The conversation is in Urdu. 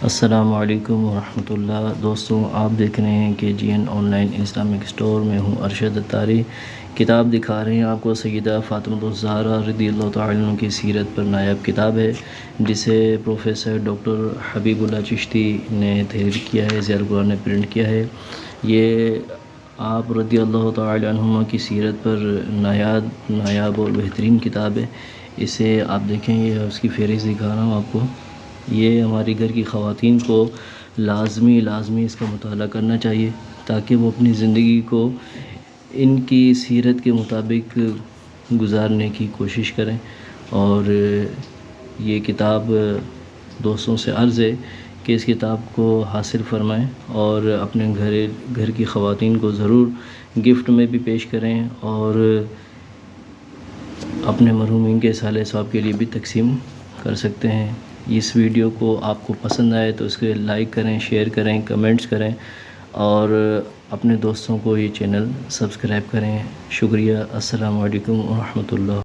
السلام علیکم ورحمۃ اللہ دوستوں، آپ دیکھ رہے ہیں کہ G N online Islamic store میں ہوں ارشد اتاری کتاب دکھا رہے ہیں آپ کو۔ سیدہ فاطمۃ الزہرا رضی اللہ تعالیٰ عنہ کی سیرت پر نایاب کتاب ہے، جسے پروفیسر ڈاکٹر حبیب اللہ چشتی نے تحریر کیا ہے، ضیاء القرآن نے پرنٹ کیا ہے۔ یہ آپ رضی اللہ تعالیٰ عنہما کی سیرت پر نایاب اور بہترین کتاب ہے۔ اسے آپ دیکھیں، یہ اس کی فہرست دکھا رہا ہوں آپ کو۔ یہ ہماری گھر کی خواتین کو لازمی اس کا مطالعہ کرنا چاہیے، تاکہ وہ اپنی زندگی کو ان کی سیرت کے مطابق گزارنے کی کوشش کریں۔ اور یہ کتاب دوستوں سے عرض ہے کہ اس کتاب کو حاصل فرمائیں اور اپنے گھر کی خواتین کو ضرور گفٹ میں بھی پیش کریں، اور اپنے مرحومین کے صالح ثواب کے لیے بھی تقسیم کر سکتے ہیں۔ اس ویڈیو کو آپ کو پسند آئے تو اس کے لائک کریں، شیئر کریں، کمنٹس کریں، اور اپنے دوستوں کو یہ چینل سبسکرائب کریں۔ شکریہ۔ السلام علیکم ورحمۃ اللہ۔